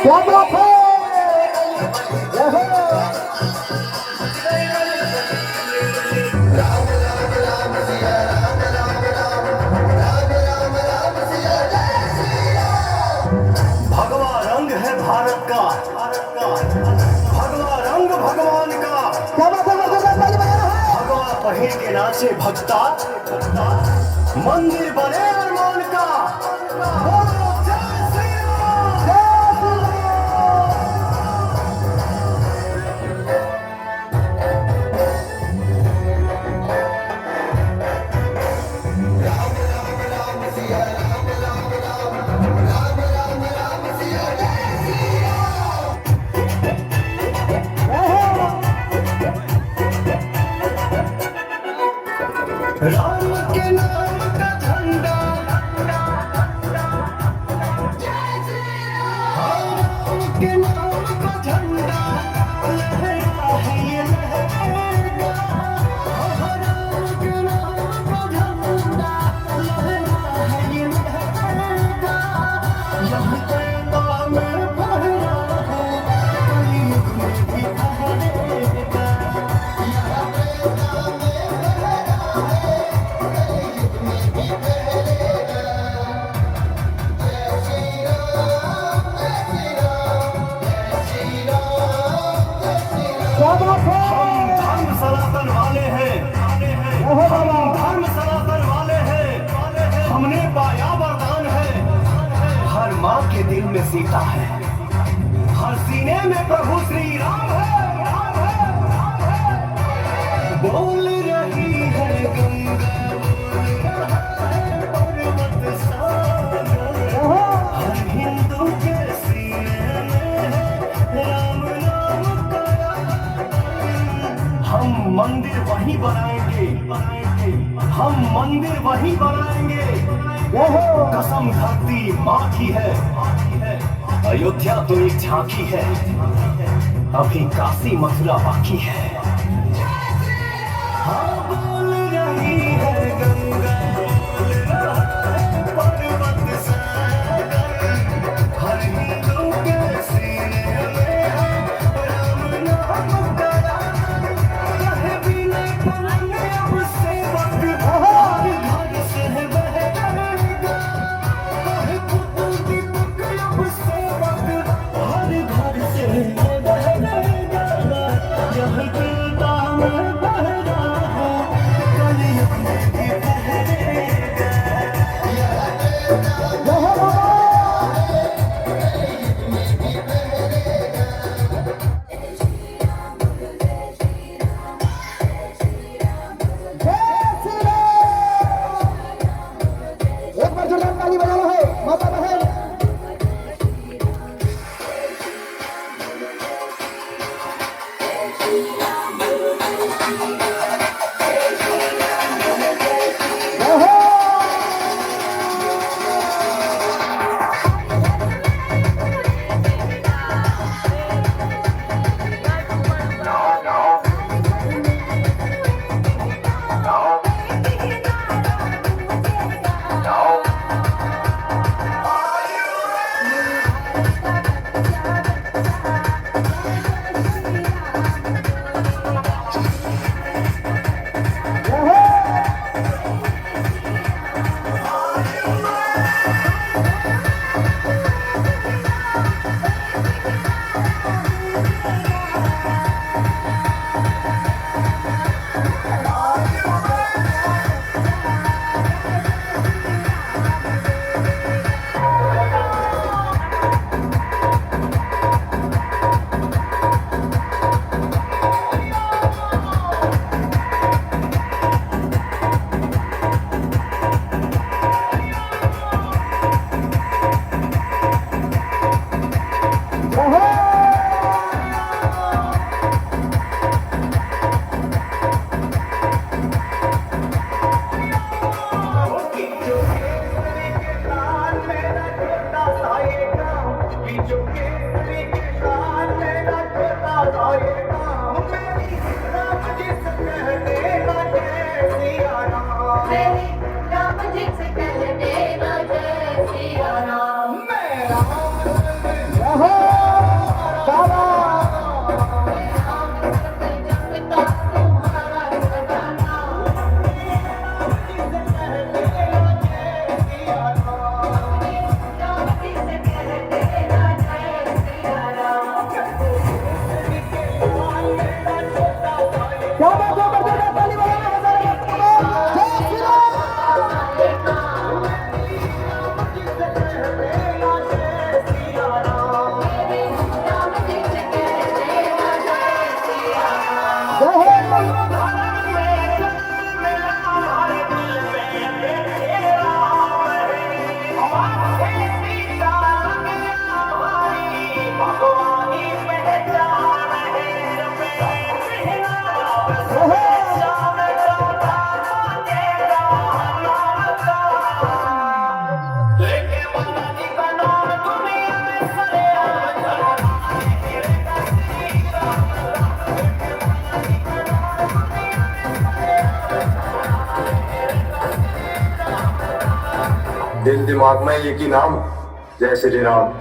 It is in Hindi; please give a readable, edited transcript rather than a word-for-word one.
क्या बात है? भगवा रंग है भारत का, भगवा रंग भगवान का। क्या बात है? भगवा पहन के नाचे भक्ता, मंदिर बने अरमान का। राम के नाम का झंडा, राम के नाम का झंडा लहरा है ये लहरा। राम के नाम का झंडा लहरा है ये लहरा। यहाँ तेरा में पहरा है, कलयुग में भी पहरेगा। यहाँ तेरा में पहरा है, धर्म सनातन वाले हैं, हम धर्म सनातन वाले हैं। हमने पाया वरदान है, हर माँ के दिल में सीता है, हर सीने में प्रभु श्री राम है। बोल रही है गंगा, पर्वत सागर, हर हिंदू के सीने में राम नाम का। हम मंदिर वहीं बनाएंगे, हम मंदिर वहीं बनाएंगे। कसम धरती माँ की है, अयोध्या तो एक झांकी है, अभी काशी मथुरा बाकी है। हाँ बोल रही है गंगा, बोल रहा है पर्वत सागर, हर हिंदू के सीने में राम नाम का। कहे बिना पलंग अब से वक्त हर घर से बहेगा। कहे पुतुल दीपक अब से वक्त हर घर से बहेगा। यहाँ राम जी से कह देना जय सिया राम। रहो बाबा जपता तुम्हारा सदा नाम। राम जी से कह देना जय सिया राम। क्या बात है बरकत ताली बजाना है जय श्री राम राम जी से कह देना जय सिया राम। जय हो दिल दिमाग में एक ही नाम, जय श्री राम।